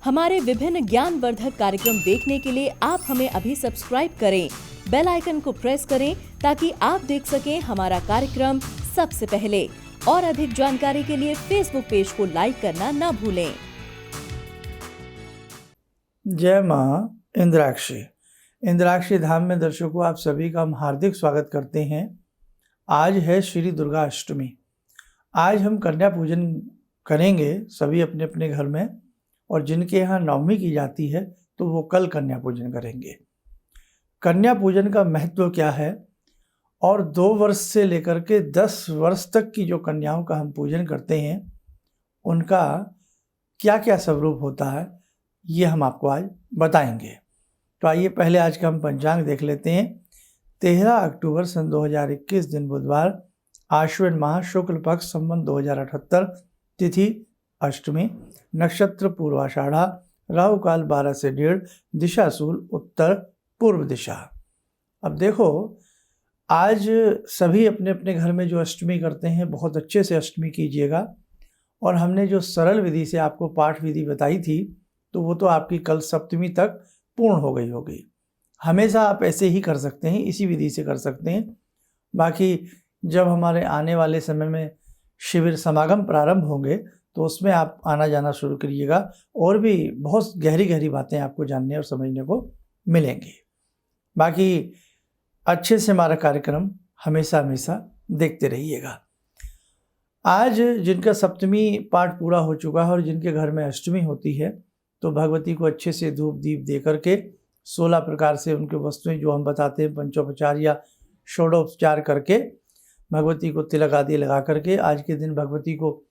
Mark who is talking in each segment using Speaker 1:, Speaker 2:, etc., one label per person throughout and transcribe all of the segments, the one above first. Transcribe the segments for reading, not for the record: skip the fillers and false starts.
Speaker 1: हमारे विभिन्न ज्ञानवर्धक कार्यक्रम देखने के लिए आप हमें अभी सब्सक्राइब करें, बेल आइकन को प्रेस करें ताकि आप देख सकें हमारा कार्यक्रम सबसे पहले। और अधिक जानकारी के लिए फेसबुक पेज को लाइक करना न भूलें।
Speaker 2: जय माँ इंद्राक्षी। इंद्राक्षी धाम में दर्शकों आप सभी का हम हार्दिक स्वागत करते हैं। आज है श्री दुर्गा अष्टमी। आज हम कन्या पूजन करेंगे सभी अपने अपने घर में, और जिनके यहाँ नवमी की जाती है तो वो कल कन्या पूजन करेंगे। कन्या पूजन का महत्व क्या है और 2 वर्ष से लेकर के 10 वर्ष तक की जो कन्याओं का हम पूजन करते हैं उनका क्या क्या स्वरूप होता है, ये हम आपको आज बताएंगे। तो आइए पहले आज का हम पंचांग देख लेते हैं। 13 अक्टूबर सन 2021 दिन बुधवार, आश्विन माह शुक्ल पक्ष संवत 2078, तिथि अष्टमी, नक्षत्र पूर्वाषाढ़ा, राहु काल 12 से 1:30, दिशा शूल उत्तर पूर्व दिशा। अब देखो, आज सभी अपने अपने घर में जो अष्टमी करते हैं बहुत अच्छे से अष्टमी कीजिएगा। और हमने जो सरल विधि से आपको पाठ विधि बताई थी तो वो तो आपकी कल सप्तमी तक पूर्ण हो गई होगी। हमेशा आप ऐसे ही कर सकते हैं, इसी विधि से कर सकते हैं। बाकी जब हमारे आने वाले समय में शिविर समागम प्रारंभ होंगे तो उसमें आप आना जाना शुरू करिएगा, और भी बहुत गहरी गहरी बातें आपको जानने और समझने को मिलेंगी। बाकी अच्छे से हमारा कार्यक्रम हमेशा हमेशा देखते रहिएगा। आज जिनका सप्तमी पाठ पूरा हो चुका है और जिनके घर में अष्टमी होती है तो भगवती को अच्छे से धूप दीप दे करके 16 प्रकार से उनके वस्तुएं जो हम बताते हैं पंचोपचार या षोडोपचार करके भगवती को तिलक आदि लगा करके आज के दिन भगवती को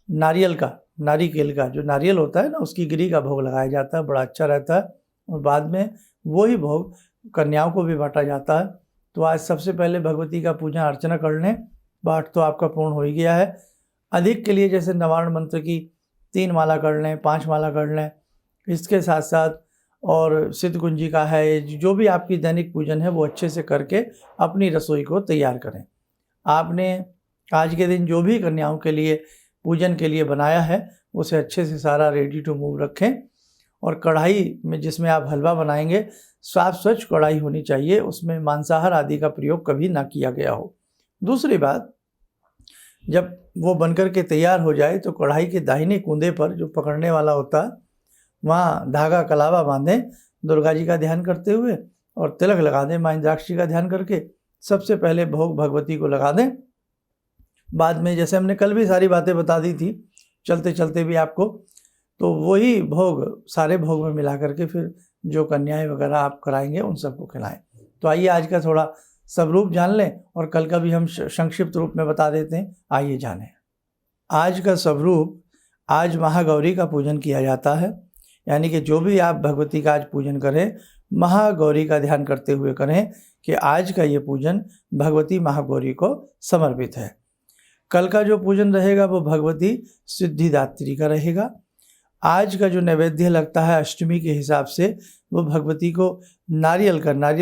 Speaker 2: नारिकेल का जो नारियल होता है ना, उसकी गिरी का भोग लगाया जाता है, बड़ा अच्छा रहता है। और बाद में वही भोग कन्याओं को भी बांटा जाता है। तो आज सबसे पहले भगवती का पूजा अर्चना कर लें। पाठ तो आपका पूर्ण हो ही गया है। अधिक के लिए जैसे नवारण मंत्र की 3 माला कर लें, 5 माला कर लें। इसके साथ साथ और सिद्ध कुंजी का है, जो भी आपकी दैनिक पूजन है वो अच्छे से करके अपनी रसोई को तैयार करें। आपने आज के दिन जो भी कन्याओं के लिए पूजन के लिए बनाया है उसे अच्छे से सारा रेडी टू मूव रखें। और कढ़ाई में जिसमें आप हलवा बनाएंगे साफ स्वच्छ कढ़ाई होनी चाहिए, उसमें मांसाहार आदि का प्रयोग कभी ना किया गया हो। दूसरी बात, जब वो बनकर के तैयार हो जाए तो कढ़ाई के दाहिने कूंदे पर जो पकड़ने वाला होता है वहाँ धागा कलावा बांधें दुर्गा जी का ध्यान करते हुए, और तिलक लगा दें माँ इंद्राक्षी का ध्यान करके। सबसे पहले भोग भगवती को लगा दें। बाद में जैसे हमने कल भी सारी बातें बता दी थी चलते चलते भी आपको, तो वही भोग सारे भोग में मिला करके फिर जो कन्याएं वगैरह आप कराएंगे उन सबको खिलाएं। तो आइए आज का थोड़ा स्वरूप जान लें और कल का भी हम संक्षिप्त रूप में बता देते हैं। आइए जानें आज का स्वरूप। आज महागौरी का पूजन किया जाता है, यानी कि जो भी आप भगवती का आज पूजन करें महागौरी का ध्यान करते हुए करें कि आज का ये पूजन भगवती महागौरी को समर्पित है। कल का जो पूजन रहेगा वो भगवती सिद्धिदात्री का रहेगा। आज का जो नैवेद्य लगता है अष्टमी के हिसाब से वो भगवती को नारियल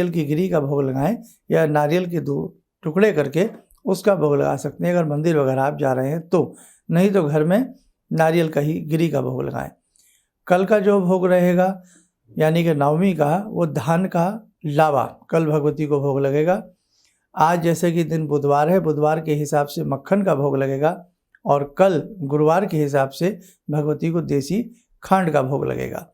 Speaker 2: की गिरी का भोग लगाएं, या नारियल के 2 टुकड़े करके उसका भोग लगा सकते हैं अगर मंदिर वगैरह आप जा रहे हैं तो, नहीं तो घर में नारियल का ही गिरी का भोग लगाएं। कल का जो भोग रहेगा यानी कि नवमी का, वो धान का लावा कल भगवती को भोग लगेगा। आज जैसे कि दिन बुधवार है, बुधवार के हिसाब से मक्खन का भोग लगेगा, और कल गुरुवार के हिसाब से भगवती को देसी खांड का भोग लगेगा।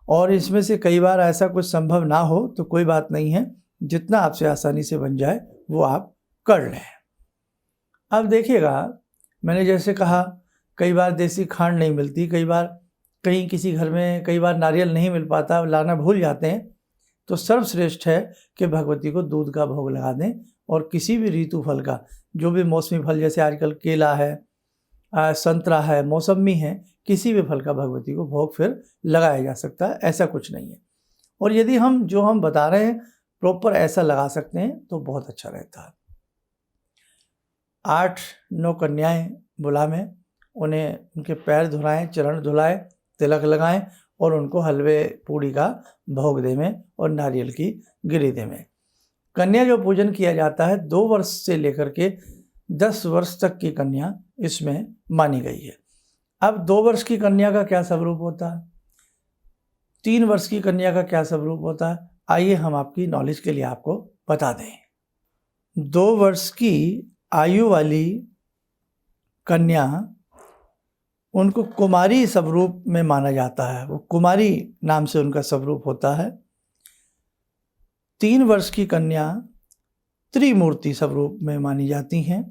Speaker 2: और इसमें से कई बार ऐसा कुछ संभव ना हो तो कोई बात नहीं है, जितना आपसे आसानी से बन जाए वो आप कर लें। अब देखिएगा, मैंने जैसे कहा कई बार देसी खांड नहीं मिलती, कई बार कहीं किसी घर में कई बार नारियल नहीं मिल पाता, लाना भूल जाते हैं, तो सर्वश्रेष्ठ है कि भगवती को दूध का भोग लगा दें। और किसी भी ऋतु फल का, जो भी मौसमी फल जैसे आजकल केला है, संतरा है, मौसमी है, किसी भी फल का भगवती को भोग फिर लगाया जा सकता है, ऐसा कुछ नहीं है। और यदि हम जो हम बता रहे हैं प्रॉपर ऐसा लगा सकते हैं तो बहुत अच्छा रहता है। 8-9 कन्याएं बुला में, उन्हें उनके पैर धुलाएं, चरण धुलाएं, तिलक लगाएं और उनको हलवे पूड़ी का भोग देवें और नारियल की गिरी देवें। कन्या जो पूजन किया जाता है 2 वर्ष से लेकर के 10 वर्ष तक की कन्या इसमें मानी गई है। अब 2 वर्ष की कन्या का क्या स्वरूप होता है? 3 वर्ष की कन्या का क्या स्वरूप होता है, आइए हम आपकी नॉलेज के लिए आपको बता दें। 2 वर्ष की आयु वाली कन्या, उनको कुमारी स्वरूप में माना जाता है, वो कुमारी नाम से उनका स्वरूप होता है। 3 वर्ष की कन्या त्रिमूर्ति स्वरूप में मानी जाती हैं।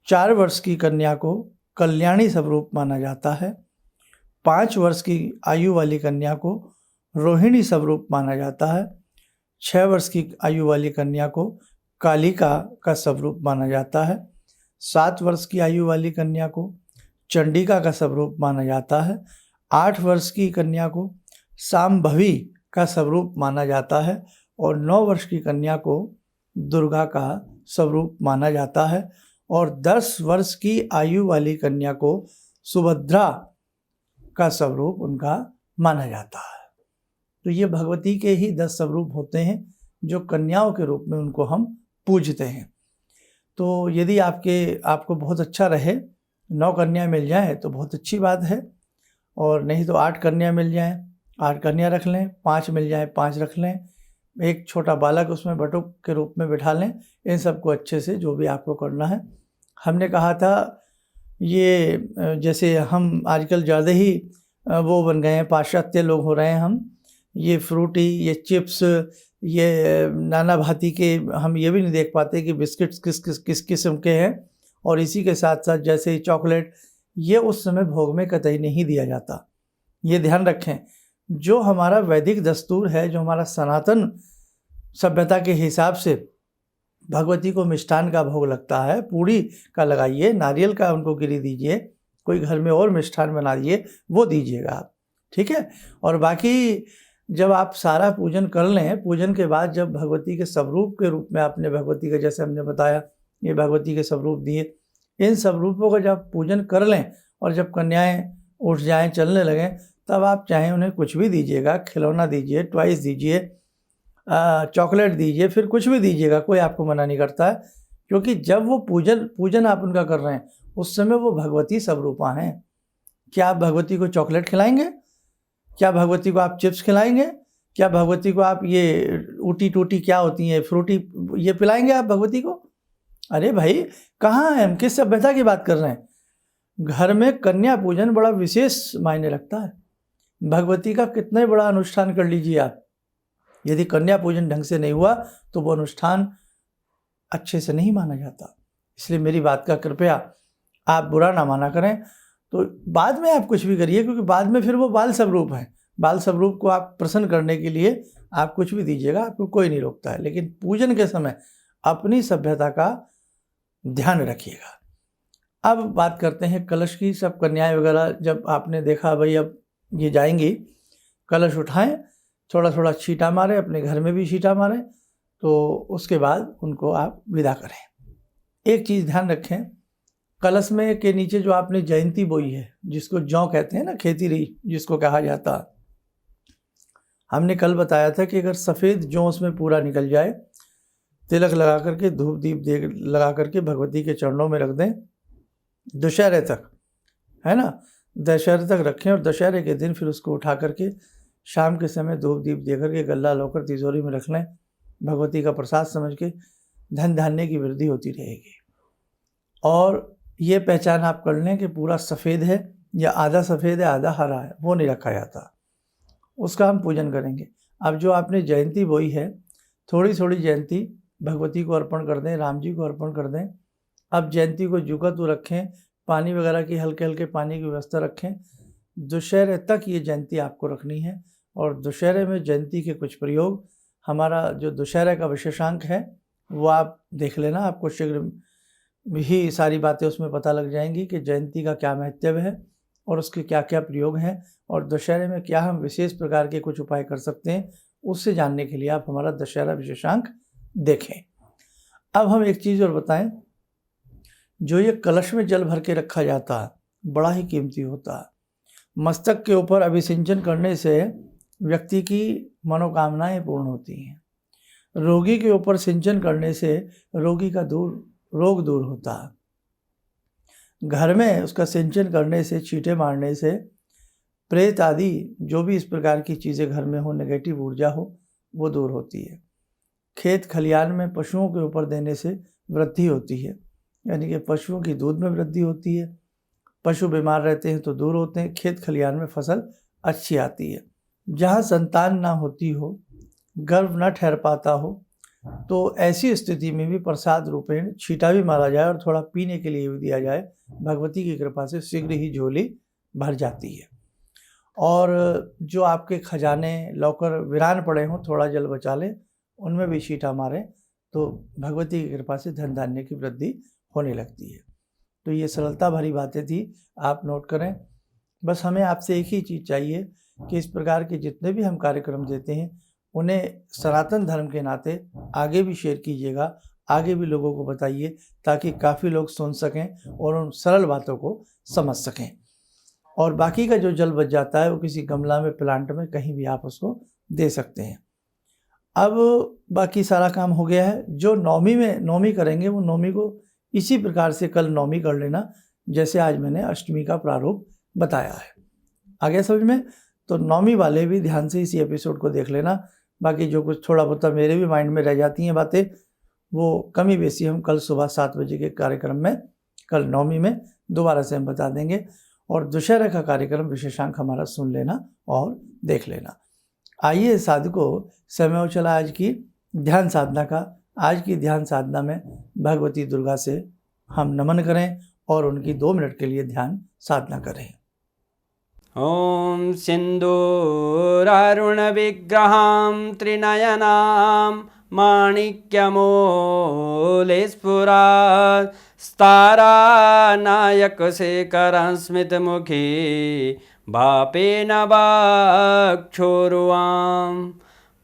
Speaker 2: 4 वर्ष की कन्या को कल्याणी स्वरूप माना जाता है। 5 वर्ष की आयु वाली कन्या को रोहिणी स्वरूप माना जाता है। 6 वर्ष की आयु वाली कन्या को कालिका का स्वरूप माना जाता है। 7 वर्ष की आयु वाली कन्या को चंडिका का स्वरूप माना जाता है। 8 वर्ष की कन्या को सांभवी का स्वरूप माना जाता है और 9 वर्ष की कन्या को दुर्गा का स्वरूप माना जाता है और 10 वर्ष की आयु वाली कन्या को सुभद्रा का स्वरूप उनका माना जाता है। तो ये भगवती के ही 10 स्वरूप होते हैं जो कन्याओं के रूप में उनको हम पूजते हैं। तो यदि आपको बहुत अच्छा रहे 9 कन्या मिल जाए तो बहुत अच्छी बात है, और नहीं तो 8 कन्या मिल जाए 8 कन्या रख लें, 5 मिल जाए 5 रख लें, एक छोटा बालक उसमें बटुक के रूप में बिठा लें। इन सबको अच्छे से जो भी आपको करना है। हमने कहा था ये जैसे हम आजकल ज़्यादा ही वो बन गए हैं, पाश्चात्य लोग हो रहे हैं हम, ये फ्रूटी, ये चिप्स, ये नाना भांति के, हम ये भी नहीं देख पाते कि बिस्किट्स किस किस्म के हैं। और इसी के साथ साथ जैसे चॉकलेट, ये उस समय भोग में कतई नहीं दिया जाता। ये ध्यान रखें, जो हमारा वैदिक दस्तूर है, जो हमारा सनातन सभ्यता के हिसाब से भगवती को मिष्ठान का भोग लगता है, पूड़ी का लगाइए, नारियल का उनको गिरी दीजिए, कोई घर में और मिष्ठान बना दिए वो दीजिएगा आप, ठीक है। और बाकी जब आप सारा पूजन कर लें, पूजन के बाद जब भगवती के स्वरूप के रूप में आपने भगवती का, जैसे हमने बताया ये भगवती के स्वरूप दिए, इन स्वरूपों का जब पूजन कर लें और जब कन्याएं उठ जाएं, चलने लगें, तब आप चाहें उन्हें कुछ भी दीजिएगा, खिलौना दीजिए, टॉयज़ दीजिए, चॉकलेट दीजिए, फिर कुछ भी दीजिएगा, कोई आपको मना नहीं करता है। क्योंकि जब वो पूजन आप उनका कर रहे हैं उस समय वो भगवती स्वरूपा हैं। क्या आप भगवती को चॉकलेट खिलाएंगे? क्या भगवती को आप चिप्स खिलाएंगे? क्या भगवती को आप ये ऊटी टूटी क्या होती हैं, फ्रूटी, ये पिलाएंगे आप भगवती को? अरे भाई, कहाँ हैं हम, किस सभ्यता की बात कर रहे हैं? घर में कन्या पूजन बड़ा विशेष मायने रखता है। भगवती का कितना ही बड़ा अनुष्ठान कर लीजिए आप, यदि कन्या पूजन ढंग से नहीं हुआ तो वो अनुष्ठान अच्छे से नहीं माना जाता। इसलिए मेरी बात का कृपया आप बुरा ना माना करें। तो बाद में आप कुछ भी करिए, क्योंकि बाद में फिर वो बाल स्वरूप है। बाल स्वरूप को आप प्रसन्न करने के लिए आप कुछ भी दीजिएगा, आपको कोई नहीं रोकता है, लेकिन पूजन के समय अपनी सभ्यता का ध्यान रखिएगा। अब बात करते हैं कलश की। सब कन्याएं वगैरह जब आपने देखा भाई अब ये जाएंगी, कलश उठाएं, थोड़ा थोड़ा छींटा मारें, अपने घर में भी छींटा मारें, तो उसके बाद उनको आप विदा करें। एक चीज़ ध्यान रखें, कलश में के नीचे जो आपने जयंती बोई है, जिसको जौ कहते हैं ना, खेती रही जिसको कहा जाता, हमने कल बताया था कि अगर सफ़ेद जौ उसमें पूरा निकल जाए, तिलक लगा करके, धूप दीप दे लगा करके भगवती के चरणों में रख दें दशहरे तक, है ना, दशहरे तक रखें, और दशहरे के दिन फिर उसको उठा करके शाम के समय धूप दीप दे करके गल्ला लोकर तिजोरी में रख लें। भगवती का प्रसाद समझ के धन धान्य की वृद्धि होती रहेगी। और ये पहचान आप कर लें कि पूरा सफ़ेद है या आधा सफ़ेद है आधा हरा है, वो नहीं रखा जाता, उसका हम पूजन करेंगे। अब जो आपने जयंती बोई है, थोड़ी थोड़ी जयंती भगवती को अर्पण कर दें, राम जी को अर्पण कर दें। अब जयंती को जुका तो रखें, पानी वगैरह की हल्के हल्के पानी की व्यवस्था रखें। दशहरे तक ये जयंती आपको रखनी है, और दशहरे में जयंती के कुछ प्रयोग, हमारा जो दशहरे का विशेषांक है वो आप देख लेना, आपको शीघ्र ही सारी बातें उसमें पता लग जाएंगी कि जयंती का क्या महत्व है और उसके क्या क्या प्रयोग हैं, और दशहरे में क्या हम विशेष प्रकार के कुछ उपाय कर सकते हैं। उससे जानने के लिए आप हमारा दशहरा विशेषांक देखें। अब हम एक चीज़ और बताएं, जो ये कलश में जल भर के रखा जाता है बड़ा ही कीमती होता है। मस्तक के ऊपर अभिसिंचन करने से व्यक्ति की मनोकामनाएं पूर्ण होती हैं। रोगी के ऊपर सिंचन करने से रोगी का रोग दूर होता है। घर में उसका सिंचन करने से, छींटे मारने से प्रेत आदि जो भी इस प्रकार की चीज़ें घर में हो, नेगेटिव ऊर्जा हो, वो दूर होती है। खेत खलिहान में पशुओं के ऊपर देने से वृद्धि होती है, यानी कि पशुओं की दूध में वृद्धि होती है। पशु बीमार रहते हैं तो दूर होते हैं, खेत खलिहान में फसल अच्छी आती है। जहाँ संतान ना होती हो, गर्भ न ठहर पाता हो, तो ऐसी स्थिति में भी प्रसाद रूपेण छींटा भी मारा जाए और थोड़ा पीने के लिए भी दिया जाए, भगवती की कृपा से शीघ्र ही झोली भर जाती है। और जो आपके खजाने लॉकर वीरान पड़े हों, थोड़ा जल बचा लें, उनमें भी छींटा मारें तो भगवती की कृपा से धन धान्य की वृद्धि होने लगती है। तो ये सरलता भरी बातें थी, आप नोट करें। बस हमें आपसे एक ही चीज़ चाहिए कि इस प्रकार के जितने भी हम कार्यक्रम देते हैं उन्हें सनातन धर्म के नाते आगे भी शेयर कीजिएगा, आगे भी लोगों को बताइए, ताकि काफ़ी लोग सुन सकें और उन सरल बातों को समझ सकें। और बाकी का जो जल बच जाता है वो किसी गमला में, प्लांट में, कहीं भी आप उसको दे सकते हैं। अब बाकी सारा काम हो गया है। जो नौमी करेंगे वो नौमी को इसी प्रकार से कल नौमी कर लेना, जैसे आज मैंने अष्टमी का प्रारूप बताया है। आगे समझ में? तो नौमी वाले भी ध्यान से इसी एपिसोड को देख लेना। बाकी जो कुछ थोड़ा बहुत मेरे भी माइंड में रह जाती हैं बातें, वो कमी बेसी हम कल सुबह 7 बजे के कार्यक्रम में, कल नौमी में दोबारा से हम बता देंगे। और दशहरा का कार्यक्रम विशेषांक हमारा सुन लेना और देख लेना। आइए साधकों, समय हो चला आज की ध्यान साधना का। आज की ध्यान साधना में भगवती दुर्गा से हम नमन करें और उनकी 2 मिनट के लिए ध्यान साधना करें।
Speaker 3: ॐ सिन्दूरारुण विग्रहां त्रिनयनां माणिक्यमूले स्फुरात् स्तारानायकशेखरं स्मितमुखी वापेन वक्षोरुवां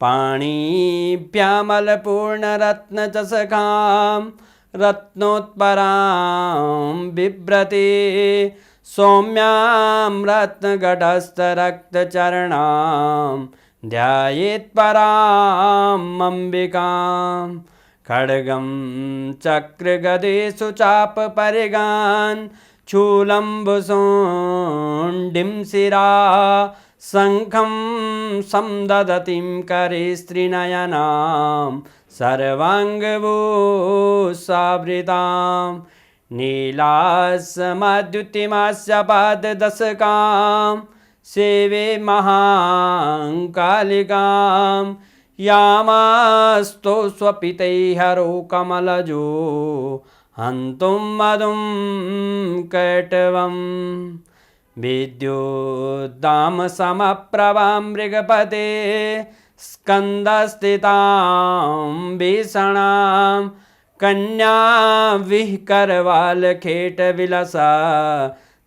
Speaker 3: पाणिभ्यामलपूर्णरत्नचषकां रत्नोत्परां बिभ्रति सौम्यां रत्नगटस्थरक्तचरणां ध्यायेत्परां अम्बिकां खड्गं चक्रगदेषु चापपरिगान् शूलम्बुशुण्डिं शिरा शङ्खं संदधतीं करे स्त्रीनयनां सर्वाङ्गभूषावृतां नीलासमद्युतिमास्य पाददशकां सेवे महाकालिकां यामास्तो स्वपितैहरो कमलजो हन्तुं मधुं कैटवं विद्युद्दामसमप्रभां मृगपते स्कन्दस्थितां भीषणां कन्या विहकरवालखेटविलसा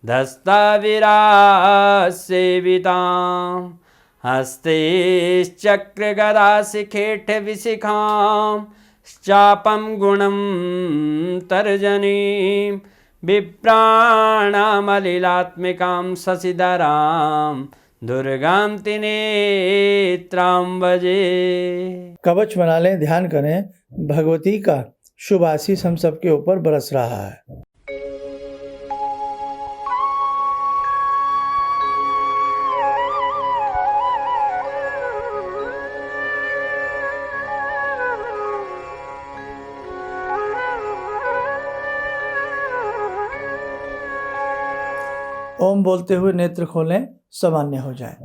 Speaker 3: धस्ताविरासेवितां हस्तैश्चक्रगदाशिखेटविशिखां चापं गुणं तर्जनीं विप्राणामलिलात्मिकां शशिधरां दुर्गां त्रिनेत्रां भजे।
Speaker 2: कवच बना लें, ध्यान करें। भगवती का शुभ आशीष हम सबके ऊपर बरस रहा है। ओम बोलते हुए नेत्र खोलें, सामान्य हो जाए।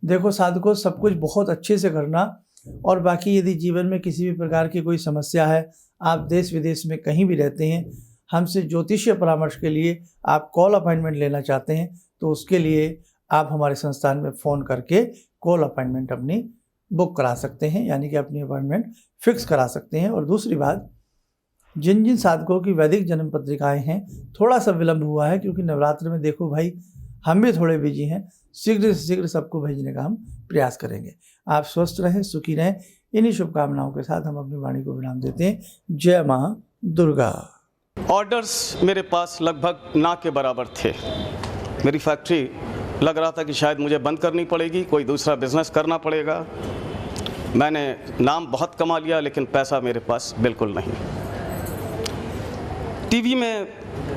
Speaker 2: देखो साधकों, सब कुछ बहुत अच्छे से करना। और बाकी यदि जीवन में किसी भी प्रकार की कोई समस्या है, आप देश विदेश में कहीं भी रहते हैं, हमसे ज्योतिषीय परामर्श के लिए आप कॉल अपॉइंटमेंट लेना चाहते हैं, तो उसके लिए आप हमारे संस्थान में फ़ोन करके कॉल अपॉइंटमेंट अपनी बुक करा सकते हैं, यानी कि अपनी अपॉइंटमेंट फिक्स करा सकते हैं। और दूसरी बात, जिन जिन साधकों की वैदिक जन्म पत्रिकाएँ हैं, थोड़ा सा विलम्ब हुआ है क्योंकि नवरात्र में देखो भाई हम भी थोड़े बिजी हैं, शीघ्र से शीघ्र सबको भेजने का हम प्रयास करेंगे। आप स्वस्थ रहें, सुखी रहें। इन्हीं शुभकामनाओं के साथ हम अपनी वाणी को विराम देते हैं। जय माँ दुर्गा।
Speaker 4: ऑर्डर्स मेरे पास लगभग ना के बराबर थे। मेरी फैक्ट्री लग रहा था कि शायद मुझे बंद करनी पड़ेगी, कोई दूसरा बिजनेस करना पड़ेगा। मैंने नाम बहुत कमा लिया, लेकिन पैसा मेरे पास बिल्कुल नहीं। टीवी में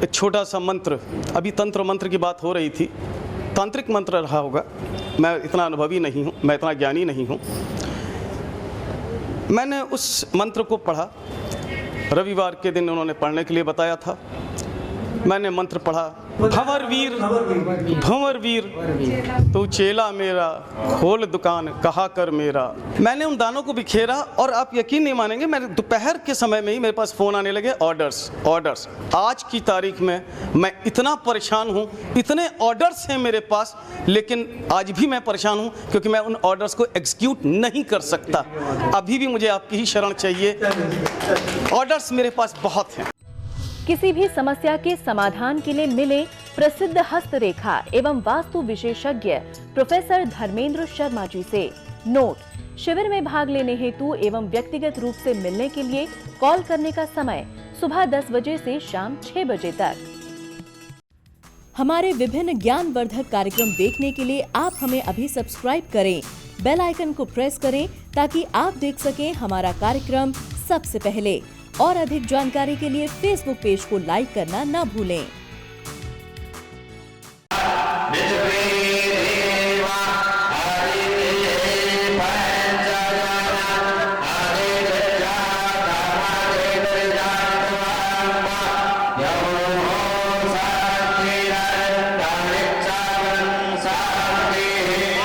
Speaker 4: एक छोटा सा मंत्र, अभी तंत्र मंत्र की बात हो रही थी, तांत्रिक मंत्र रहा होगा। मैं इतना अनुभवी नहीं हूँ, मैं इतना ज्ञानी नहीं हूँ। मैंने उस मंत्र को पढ़ा, रविवार के दिन उन्होंने पढ़ने के लिए बताया था। मैंने मंत्र पढ़ा, भंवर वीर भंवर वीर तू चेला मेरा, खोल दुकान कहा कर मेरा। मैंने उन दानों को बिखेरा और आप यकीन नहीं मानेंगे, मेरे दोपहर के समय में ही मेरे पास फ़ोन आने लगे, ऑर्डर्स। आज की तारीख में मैं इतना परेशान हूँ, इतने ऑर्डर्स हैं मेरे पास, लेकिन आज भी मैं परेशान हूँ क्योंकि मैं उन ऑर्डर्स को एग्जीक्यूट नहीं कर सकता। अभी भी मुझे आपकी ही शरण चाहिए। ऑर्डर्स मेरे पास बहुत हैं।
Speaker 1: किसी भी समस्या के समाधान के लिए मिले प्रसिद्ध हस्तरेखा एवं वास्तु विशेषज्ञ प्रोफेसर धर्मेंद्र शर्मा जी से। नोट: शिविर में भाग लेने हेतु एवं व्यक्तिगत रूप से मिलने के लिए कॉल करने का समय सुबह 10 बजे से शाम 6 बजे तक। हमारे विभिन्न ज्ञानवर्धक कार्यक्रम देखने के लिए आप हमें अभी सब्सक्राइब करें, बेल आइकन को प्रेस करें ताकि आप देख सकें हमारा कार्यक्रम सबसे पहले। और अधिक जानकारी के लिए फेसबुक पेज को लाइक करना न भूलें।